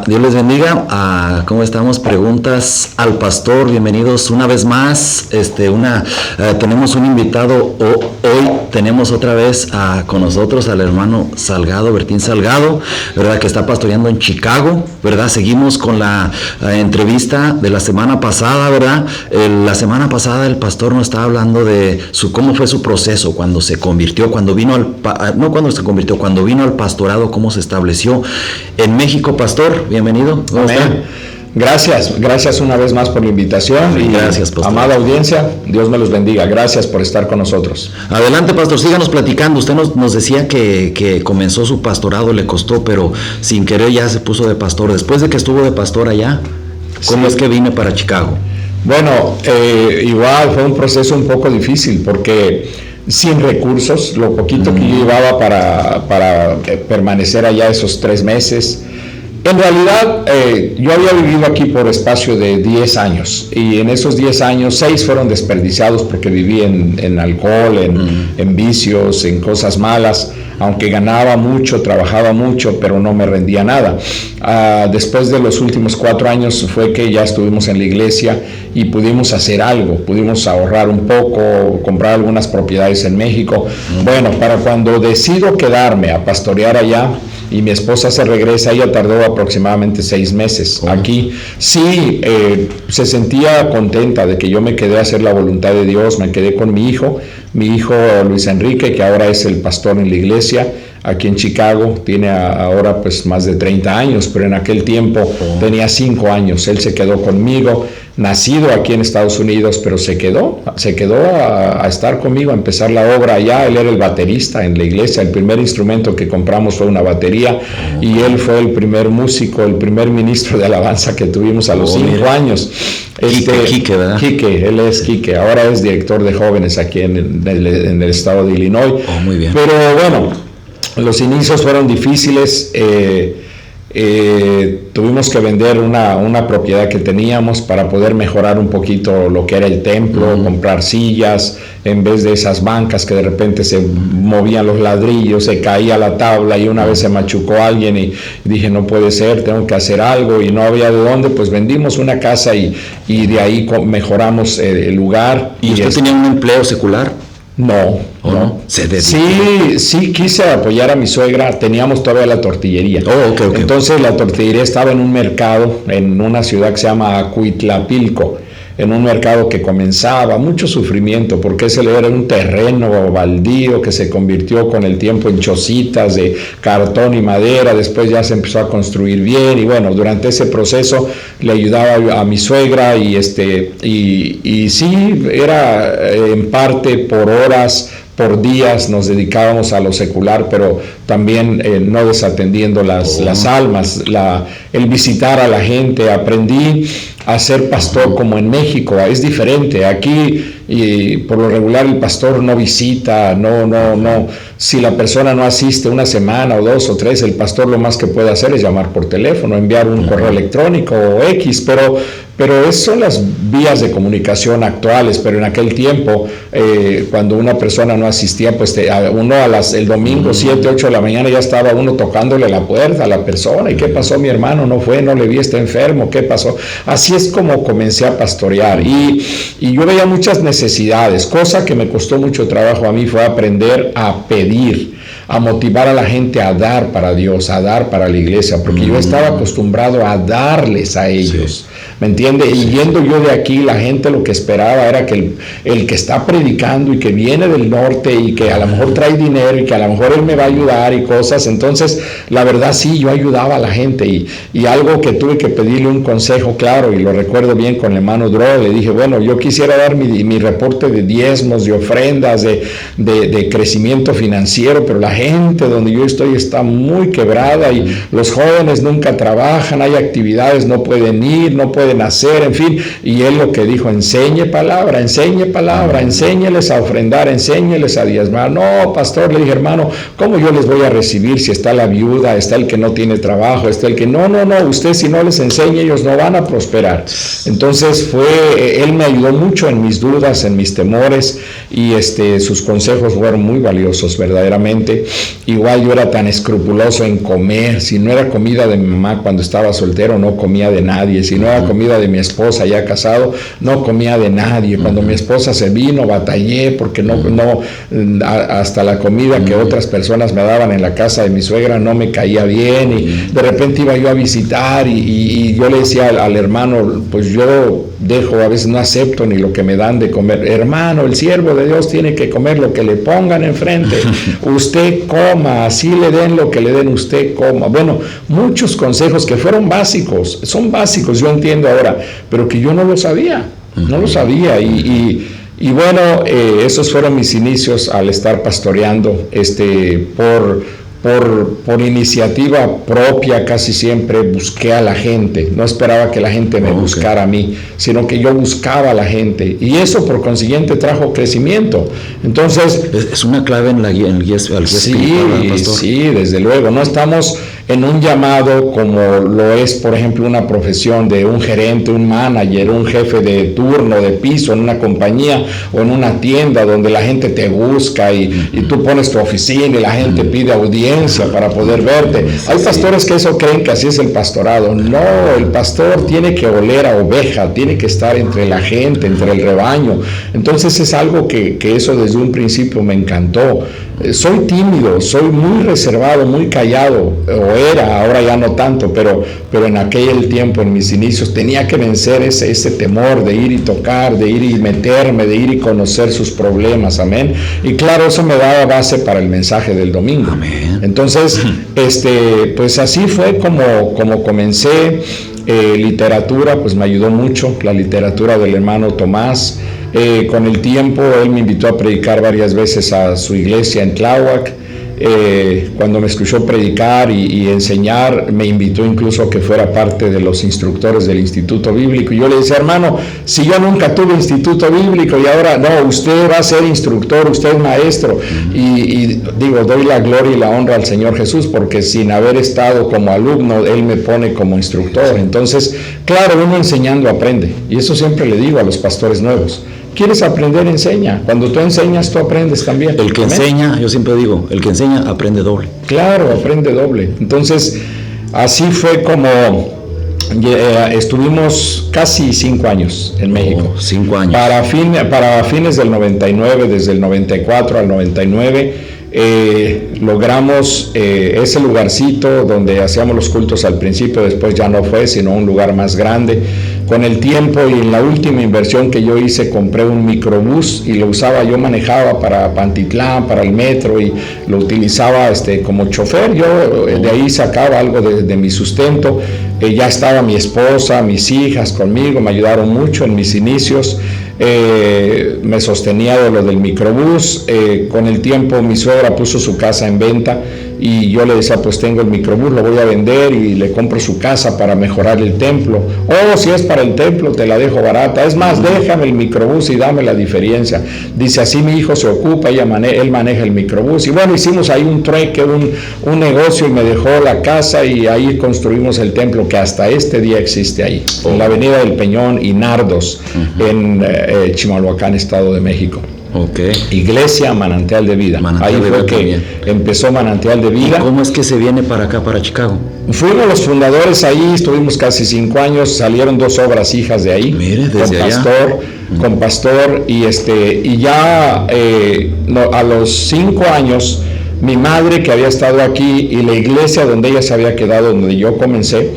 Dios les bendiga. ¿Cómo estamos? Preguntas al pastor. Bienvenidos una vez más. Tenemos un invitado. Hoy tenemos otra vez con nosotros al hermano Salgado, Bertín Salgado, ¿verdad? Que está pastoreando en Chicago, ¿verdad? Seguimos con la entrevista de la semana pasada, ¿verdad? La semana pasada el pastor nos estaba hablando de cómo fue su proceso cuando se convirtió, cuando vino al pastorado, cómo se estableció en México. Pastor, bienvenido. ¿Cómo está? Gracias una vez más por la invitación. Gracias, pastor. Amada audiencia, Dios me los bendiga. Gracias por estar con nosotros. Adelante, pastor, síganos platicando. Usted nos decía que comenzó su pastorado, le costó, pero sin querer ya se puso de pastor. Después de que estuvo de pastor allá, ¿cómo es que vine para Chicago? Bueno, igual fue un proceso un poco difícil porque sin recursos, lo poquito que yo llevaba para permanecer allá esos 3 meses. En realidad, yo había vivido aquí por espacio de 10 años y en esos 10 años, 6 fueron desperdiciados porque viví en alcohol, en vicios, en cosas malas, aunque ganaba mucho, trabajaba mucho, pero no me rendía nada. Después de los últimos 4 años fue que ya estuvimos en la iglesia y pudimos hacer algo, pudimos ahorrar un poco, comprar algunas propiedades en México. Bueno, para cuando decido quedarme a pastorear allá, y mi esposa se regresa, ella tardó aproximadamente 6 meses aquí. Sí, se sentía contenta de que yo me quedé a hacer la voluntad de Dios, me quedé con mi hijo Luis Enrique, que ahora es el pastor en la iglesia aquí en Chicago. Tiene ahora pues más de 30 años, pero en aquel tiempo tenía 5 años. Él se quedó conmigo, nacido aquí en Estados Unidos, pero se quedó a estar conmigo, a empezar la obra allá. Él era el baterista en la iglesia. El primer instrumento que compramos fue una batería y él fue el primer músico, el primer ministro de alabanza que tuvimos a los 5 años. Quique, ¿verdad? Quique, él es Quique, ahora es director de jóvenes aquí en el estado de Illinois. Muy bien. Pero bueno, los inicios fueron difíciles. Tuvimos que vender una propiedad que teníamos para poder mejorar un poquito lo que era el templo, comprar sillas en vez de esas bancas que de repente se movían los ladrillos, se caía la tabla y una vez se machucó alguien y dije no puede ser, tengo que hacer algo y no había de dónde, pues vendimos una casa y de ahí mejoramos el lugar. ¿Y usted tenía un empleo secular? No. Sí, quise apoyar a mi suegra. Teníamos todavía la tortillería. Okay. Entonces la tortillería estaba en un mercado en una ciudad que se llama Acuitlapilco, en un mercado que comenzaba mucho sufrimiento porque ese era un terreno baldío que se convirtió con el tiempo en chocitas de cartón y madera. Después ya se empezó a construir bien y bueno, durante ese proceso le ayudaba a mi suegra y sí, era en parte por horas, por días nos dedicábamos a lo secular, pero también no desatendiendo las almas, el visitar a la gente. Aprendí a ser pastor como en México, es diferente. Aquí y por lo regular el pastor no visita, no. Si la persona no asiste una semana o 2 o 3, el pastor lo más que puede hacer es llamar por teléfono, enviar un correo electrónico o X, pero esas son las vías de comunicación actuales. Pero en aquel tiempo, cuando una persona no asistía, pues el domingo 7, 8 de la mañana ya estaba uno tocándole la puerta a la persona. ¿Y qué pasó, mi hermano? No fue, no le vi, está enfermo, ¿qué pasó? Así es como comencé a pastorear y yo veía muchas necesidades. Cosa que me costó mucho trabajo a mí fue aprender a pedir, a motivar a la gente a dar para Dios, a dar para la iglesia, porque yo estaba acostumbrado a darles a ellos. ¿Me entiende? Y yendo yo de aquí, la gente lo que esperaba era que el que está predicando y que viene del norte y que a lo mejor trae dinero y que a lo mejor él me va a ayudar y cosas. Entonces, la verdad sí, yo ayudaba a la gente y algo que tuve que pedirle un consejo claro, y lo recuerdo bien con el hermano Dro, le dije, bueno, yo quisiera dar mi reporte de diezmos, de ofrendas, de crecimiento financiero, pero la gente donde yo estoy está muy quebrada y los jóvenes nunca trabajan, hay actividades, no pueden ir, no pueden hacer, en fin. Y él lo que dijo, enseñe palabra, enséñeles a ofrendar, enséñeles a diezmar. No, pastor, le dije, hermano, ¿cómo yo les voy a recibir si está la viuda, está el que no tiene trabajo, está el que no, usted si no les enseña, ellos no van a prosperar? Entonces él me ayudó mucho en mis dudas, en mis temores, y sus consejos fueron muy valiosos verdaderamente. igual yo era tan escrupuloso en comer. Si no era comida de mi mamá cuando estaba soltero, no comía de nadie. Si no era comida de mi esposa ya casado, no comía de nadie. Cuando mi esposa se vino, batallé porque hasta la comida que otras personas me daban en la casa de mi suegra no me caía bien, y de repente iba yo a visitar y yo le decía al hermano, pues yo a veces no acepto ni lo que me dan de comer. Hermano, el siervo de Dios tiene que comer lo que le pongan enfrente. Usted coma, así le den lo que le den, usted coma. Bueno, muchos consejos que fueron básicos, son básicos, yo entiendo ahora, pero que yo no lo sabía, y bueno, esos fueron mis inicios al estar pastoreando, por iniciativa propia. Casi siempre busqué a la gente, no esperaba que la gente me buscara a mí, sino que yo buscaba a la gente, y eso por consiguiente trajo crecimiento. Entonces es una clave en el guía espiritual, pastor. Sí, desde luego. No estamos en un llamado como lo es, por ejemplo, una profesión de un gerente, un manager, un jefe de turno, de piso en una compañía o en una tienda donde la gente te busca y tú pones tu oficina y la gente pide audiencia para poder verte. Hay pastores que eso creen que así es el pastorado. No, el pastor tiene que oler a oveja, tiene que estar entre la gente, entre el rebaño. Entonces es algo que eso desde un principio me encantó. Soy tímido, soy muy reservado, muy callado, ahora ya no tanto, pero en aquel tiempo, en mis inicios, tenía que vencer ese temor de ir y tocar, de ir y meterme, de ir y conocer sus problemas, amén. Y claro, eso me daba base para el mensaje del domingo. Amén. Entonces, pues así fue como comencé. Literatura, pues me ayudó mucho, la literatura del hermano Tomás. Con el tiempo él me invitó a predicar varias veces a su iglesia en Tláhuac. Cuando me escuchó predicar y enseñar, me invitó incluso a que fuera parte de los instructores del Instituto Bíblico. Y yo le decía, hermano, si yo nunca tuve Instituto Bíblico y ahora, no, usted va a ser instructor, usted es maestro. Y digo, doy la gloria y la honra al Señor Jesús, porque sin haber estado como alumno, Él me pone como instructor. Entonces, claro, uno enseñando aprende. Y eso siempre le digo a los pastores nuevos. ¿Quieres aprender? Enseña. Cuando tú enseñas, tú aprendes también. El que enseña, yo siempre digo, el que enseña aprende doble. Claro, aprende doble. Entonces, así fue como estuvimos casi 5 años en México. 5 años. Para fines del 99, desde el 94 al 99, logramos ese lugarcito donde hacíamos los cultos al principio, después ya no fue, sino un lugar más grande. Con el tiempo y en la última inversión que yo hice, compré un microbús y lo usaba, yo manejaba para Pantitlán, para el metro, y lo utilizaba como chofer. Yo de ahí sacaba algo de mi sustento. Ya estaba mi esposa, mis hijas conmigo, me ayudaron mucho en mis inicios. Me sostenía de lo del microbús. Con el tiempo mi suegra puso su casa en venta y yo le decía, pues tengo el microbús, lo voy a vender y le compro su casa para mejorar el templo. Si es para el templo, te la dejo barata. Es más, déjame el microbús y dame la diferencia. Dice, así mi hijo se ocupa, él maneja el microbús. Y bueno, hicimos ahí un trueque, un negocio, y me dejó la casa y ahí construimos el templo que hasta este día existe ahí, en la avenida del Peñón y Nardos, en Chimalhuacán, Estado de México. Iglesia Manantial de Vida. Ahí fue que empezó Manantial de Vida. ¿Y cómo es que se viene para acá, para Chicago? Fuimos los fundadores ahí, estuvimos casi 5 años, salieron 2 obras hijas de ahí. Mire, desde con pastor, y ya a los 5 años, mi madre, que había estado aquí, y la iglesia donde ella se había quedado, donde yo comencé,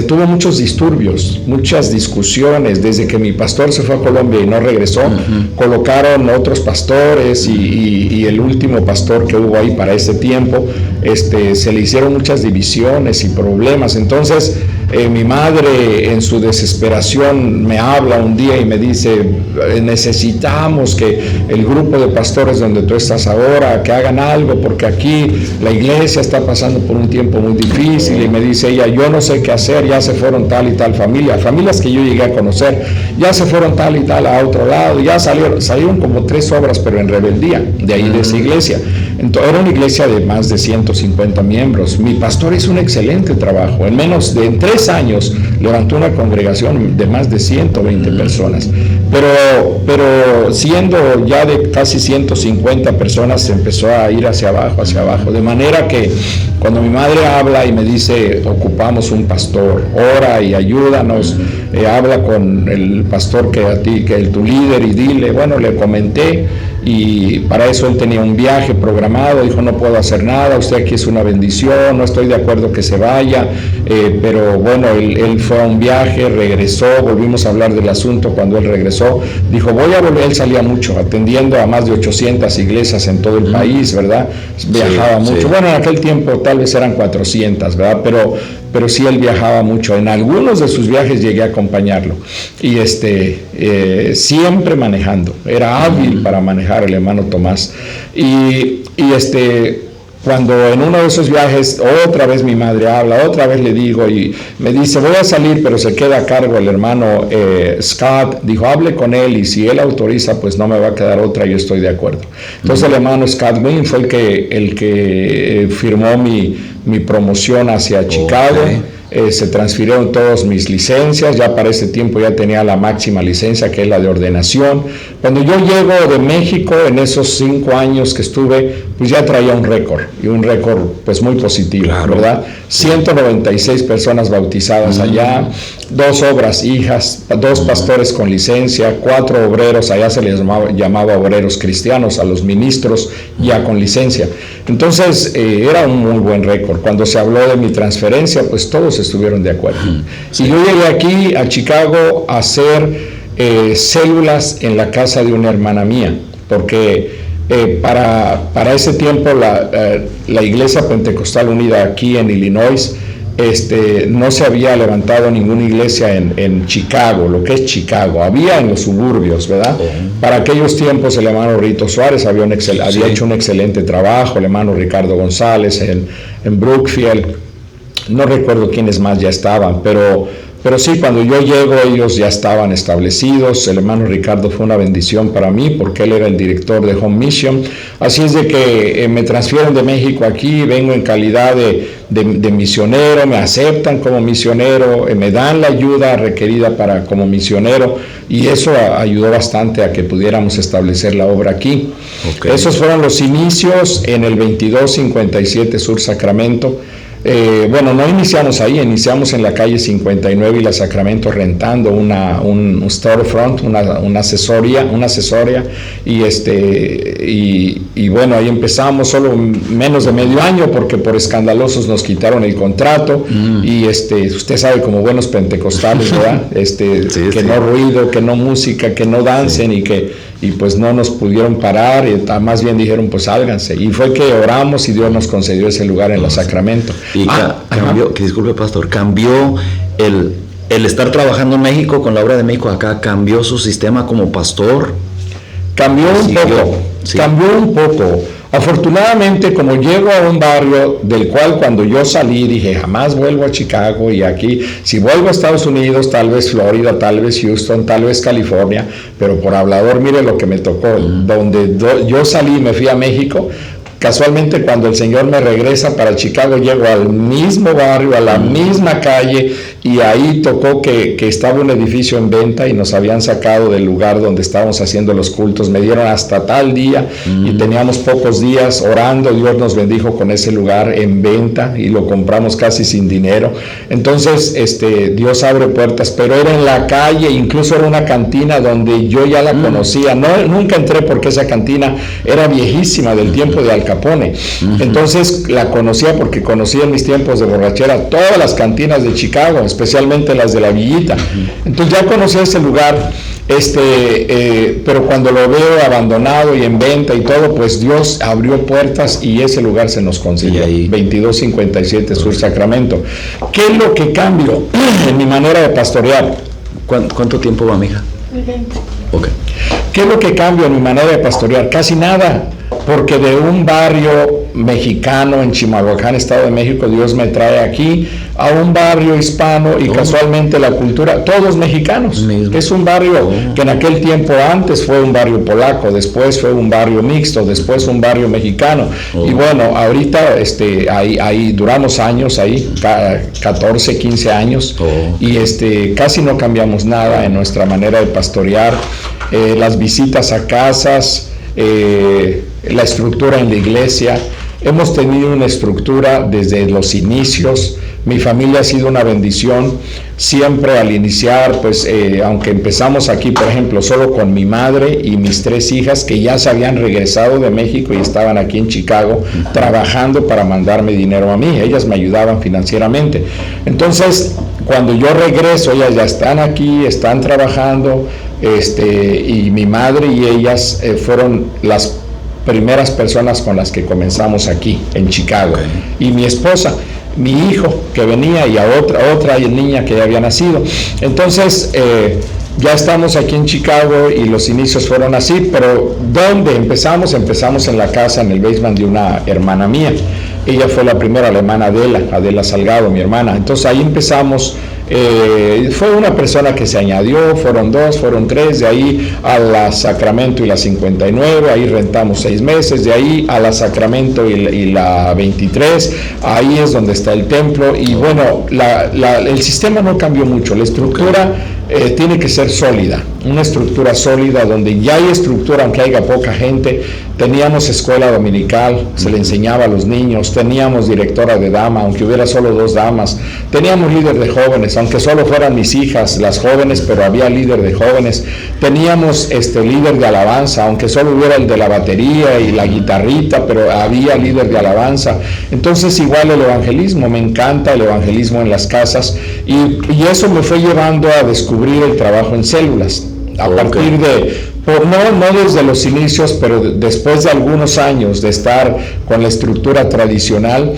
tuvo muchos disturbios, muchas discusiones. Desde que mi pastor se fue a Colombia y no regresó, colocaron otros pastores, y el último pastor que hubo ahí para ese tiempo, se le hicieron muchas divisiones y problemas. Entonces mi madre, en su desesperación, me habla un día y me dice, necesitamos que el grupo de pastores donde tú estás ahora, que hagan algo, porque aquí la iglesia está pasando por un tiempo muy difícil. Y me dice ella, yo no sé qué hacer, ya se fueron tal y tal familias que yo llegué a conocer, ya se fueron tal y tal a otro lado, ya salieron como 3 obras, pero en rebeldía de ahí de esa iglesia. Entonces, era una iglesia de más de 150 miembros. Mi pastor hizo un excelente trabajo. En menos de 3 años levantó una congregación de más de 120 personas. Pero siendo ya de casi 150 personas, se empezó a ir hacia abajo. De manera que cuando mi madre habla y me dice, ocupamos un pastor, ora y ayúdanos, habla con el pastor que es tu líder y dile, bueno, le comenté, y para eso él tenía un viaje programado, dijo, no puedo hacer nada, usted aquí es una bendición, no estoy de acuerdo que se vaya, pero bueno, él fue a un viaje, regresó, volvimos a hablar del asunto. Cuando él regresó, dijo, voy a volver. Él salía mucho, atendiendo a más de 800 iglesias en todo el país, ¿verdad? Viajaba mucho. Sí. Bueno, en aquel tiempo tal vez eran 400, ¿verdad? Pero sí, él viajaba mucho. En algunos de sus viajes llegué a acompañarlo, y siempre manejando, era hábil para manejar el hermano Tomás, y cuando en uno de esos viajes otra vez mi madre habla, otra vez le digo, y me dice, voy a salir, pero se queda a cargo el hermano Scott. Dijo, hable con él, y si él autoriza, pues no me va a quedar otra, yo estoy de acuerdo. Entonces el hermano Scott Wynn fue el que firmó mi promoción hacia Chicago. Okay. Se transfirieron todas mis licencias, ya para ese tiempo ya tenía la máxima licencia, que es la de ordenación. Cuando yo llego de México, en esos 5 años que estuve, pues ya traía un récord, y un récord pues muy positivo, claro, ¿verdad? 196 personas bautizadas allá, 2 obras hijas, 2 pastores con licencia, 4 obreros, allá se les llamaba obreros cristianos a los ministros ya con licencia. Entonces era un muy buen récord. Cuando se habló de mi transferencia, pues todos estuvieron de acuerdo. Sí. Y yo llegué aquí a Chicago a hacer células en la casa de una hermana mía, porque para ese tiempo la Iglesia Pentecostal Unida aquí en Illinois no se había levantado ninguna iglesia en Chicago, lo que es Chicago. Había en los suburbios, ¿verdad? Para aquellos tiempos el hermano Rito Suárez había hecho un excelente trabajo, el hermano Ricardo González en Brookfield. No recuerdo quiénes más ya estaban, pero sí, cuando yo llego ellos ya estaban establecidos. El hermano Ricardo fue una bendición para mí porque él era el director de Home Mission. Así es de que me transfieren de México aquí, vengo en calidad de misionero, me aceptan como misionero, me dan la ayuda requerida como misionero, y eso ayudó bastante a que pudiéramos establecer la obra aquí. Okay. Esos fueron los inicios en el 2257 Sur Sacramento. Bueno, no iniciamos ahí, iniciamos en la calle 59 y la Sacramento, rentando un storefront, una asesoría, y bueno, ahí empezamos solo menos de medio año, porque por escandalosos nos quitaron el contrato, y usted sabe, como buenos pentecostales, ¿verdad? Que no ruido, que no música, que no dancen, y pues no nos pudieron parar, y más bien dijeron, pues sálganse, y fue que oramos y Dios nos concedió ese lugar en la Sacramento. Y cambió, que disculpe pastor, cambió el estar trabajando en México con la obra de México acá, cambió su sistema como pastor. Cambió un poco. Afortunadamente, como llego a un barrio del cual cuando yo salí dije, jamás vuelvo a Chicago, y aquí, si vuelvo a Estados Unidos, tal vez Florida, tal vez Houston, tal vez California, pero por hablador, mire lo que me tocó. Donde yo salí, me fui a México. Casualmente, cuando el Señor me regresa para Chicago, llego al mismo barrio, a la misma calle, y ahí tocó que estaba un edificio en venta y nos habían sacado del lugar donde estábamos haciendo los cultos. Me dieron hasta tal día y teníamos pocos días orando. Dios nos bendijo con ese lugar en venta y lo compramos casi sin dinero. Entonces, Dios abre puertas, pero era en la calle, incluso era una cantina donde yo ya la conocía. Nunca entré porque esa cantina era viejísima, del tiempo de Al Capone. Entonces la conocía porque conocía en mis tiempos de borrachera todas las cantinas de Chicago, especialmente las de la Villita. Entonces ya conocía ese lugar, pero cuando lo veo abandonado y en venta y todo, pues Dios abrió puertas y ese lugar se nos consiguió. 2257 Sur Sacramento. ¿Qué es lo que cambió en mi manera de pastorear? ¿Cuánto tiempo va, mija? 20. Okay. ¿Qué es lo que cambio en mi manera de pastorear? Casi nada. porque de un barrio mexicano en Chimalhuacán, Estado de México, Dios me trae aquí a un barrio hispano y casualmente la cultura, todos mexicanos. Es un barrio que en aquel tiempo antes fue un barrio polaco, después fue un barrio mixto, después un barrio mexicano. Y bueno, ahorita ahí duramos años, ahí 14, 15 años, y casi no cambiamos nada en nuestra manera de pastorear, las visitas a casas, la estructura en la iglesia. Hemos tenido una estructura desde los inicios. Mi familia ha sido una bendición. Siempre al iniciar, pues aunque empezamos aquí, por ejemplo, solo con mi madre y mis 3 hijas que ya se habían regresado de México y estaban aquí en Chicago trabajando para mandarme dinero a mí. Ellas me ayudaban financieramente. Entonces, cuando yo regreso, ellas ya están aquí, están trabajando, y mi madre y ellas fueron las primeras personas con las que comenzamos aquí en Chicago. Y mi esposa, mi hijo que venía y a otra niña que ya había nacido. Entonces ya estamos aquí en Chicago y los inicios fueron así, pero ¿dónde empezamos? Empezamos en la casa, en el basement de una hermana mía. Ella fue la primera, la hermana Adela Salgado, mi hermana. Entonces ahí empezamos. Fue una persona que se añadió, fueron 2, fueron 3, de ahí a la Sacramento y la 59, ahí rentamos 6 meses, de ahí a la Sacramento y la 23, ahí es donde está el templo, y bueno, el sistema no cambió mucho, la estructura tiene que ser sólida, una estructura sólida donde ya hay estructura, aunque haya poca gente. Teníamos escuela dominical, se le enseñaba a los niños, teníamos directora de dama, aunque hubiera solo 2 damas, teníamos líder de jóvenes, aunque solo fueran mis hijas, las jóvenes, pero había líder de jóvenes, teníamos líder de alabanza, aunque solo hubiera el de la batería y la guitarrita, pero había líder de alabanza. Entonces igual el evangelismo, me encanta el evangelismo en las casas, y eso me fue llevando a descubrir el trabajo en células, a partir de... No desde los inicios, pero después de algunos años de estar con la estructura tradicional,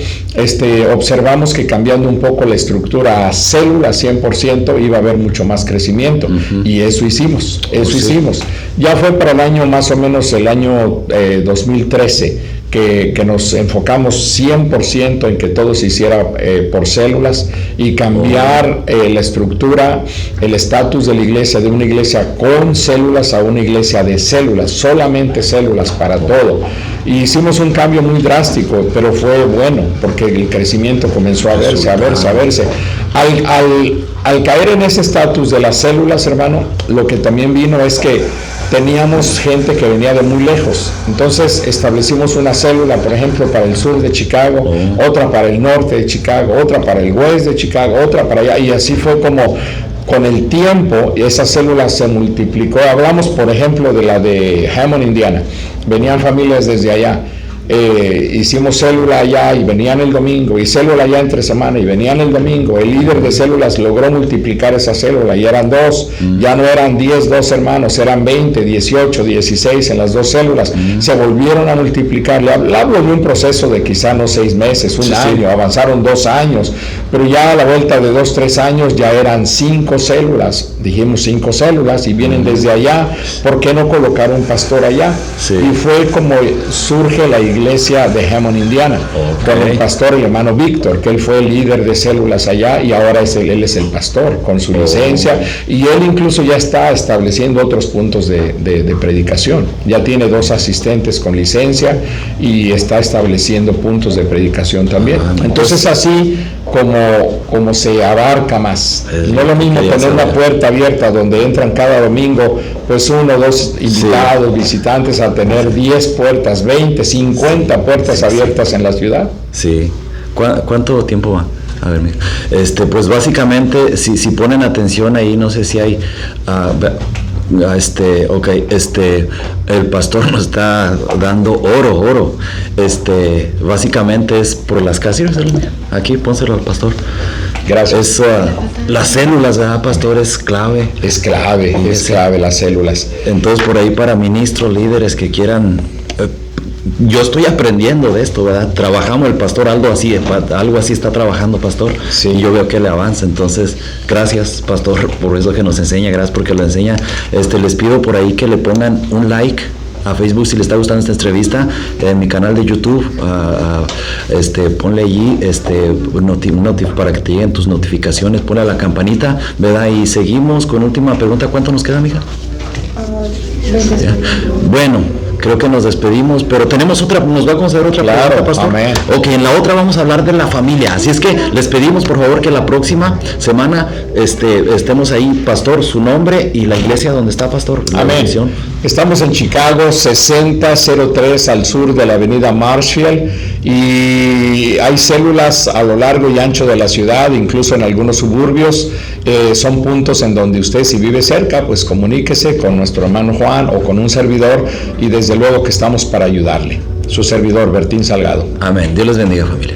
observamos que cambiando un poco la estructura a células 100% iba a haber mucho más crecimiento, y eso hicimos. Ya fue para el año, más o menos el año 2013, que nos enfocamos 100% en que todo se hiciera por células y cambiar la estructura, el estatus de la iglesia, de una iglesia con células a una iglesia de células, solamente células para todo. Y hicimos un cambio muy drástico, pero fue bueno, porque el crecimiento comenzó a verse. Al caer en ese estatus de las células, hermano, lo que también vino es que teníamos gente que venía de muy lejos. Entonces establecimos una célula, por ejemplo, para el sur de Chicago, otra para el norte de Chicago, otra para el west de Chicago, otra para allá, y así fue como con el tiempo esa célula se multiplicó. Hablamos, por ejemplo, de la de Hammond, Indiana. Venían familias desde allá. Hicimos célula allá y venían el domingo, y célula allá entre semana y venían el domingo. El líder de células logró multiplicar esa célula y eran 2, ya no eran 10, 2 hermanos, eran 20, 18, 16 en las 2 células. Se volvieron a multiplicar. Le hablo de un proceso de quizá no 6 meses, un año, avanzaron 2 años, pero ya a la vuelta de 2, 3 años ya eran 5 células. Dijimos 5 células y vienen desde allá. ¿Por qué no colocar un pastor allá? Y fue como surge la iglesia de Hammond, Indiana, con el pastor, el hermano Víctor, que él fue el líder de células allá, y ahora él es el pastor con su licencia, y él incluso ya está estableciendo otros puntos de predicación. Ya tiene 2 asistentes con licencia y está estableciendo puntos de predicación también. Entonces así como se abarca más. No es lo mismo tener una puerta abierta donde entran cada domingo pues 1 o 2 invitados, visitantes, a tener 10 puertas, 20, 50 puertas abiertas en la ciudad. Sí. ¿Cuánto tiempo va? A ver, pues básicamente, si ponen atención ahí, no sé si hay... el pastor nos está dando oro. Básicamente es por las casas. Aquí, pónselo al pastor. Gracias. Las células, ¿verdad, pastor? Es clave. Es clave las células. Entonces, por ahí para ministros, líderes que quieran... yo estoy aprendiendo de esto, ¿verdad? Trabajamos, el pastor algo así está trabajando, pastor. Sí. Y yo veo que le avanza. Entonces, gracias, pastor, por eso que nos enseña. Gracias porque lo enseña. Les pido por ahí que le pongan un like a Facebook si le está gustando esta entrevista, en mi canal de YouTube, ponle allí para que te lleguen tus notificaciones, ponle a la campanita, ¿verdad? Y seguimos con última pregunta. ¿Cuánto nos queda, amiga? 20 segundos. Bueno, creo que nos despedimos, pero tenemos otra, nos va a conceder otra pregunta, pastor. Amén. Ok, en la otra vamos a hablar de la familia, así es que les pedimos por favor que la próxima semana estemos ahí, pastor, su nombre y la iglesia donde está, pastor. Amén. Estamos en Chicago, 6003 al sur de la avenida Marshall, y hay células a lo largo y ancho de la ciudad, incluso en algunos suburbios. Son puntos en donde usted, si vive cerca, pues comuníquese con nuestro hermano Juan o con un servidor, y desde luego que estamos para ayudarle. Su servidor, Bertín Salgado. Amén. Dios les bendiga, familia.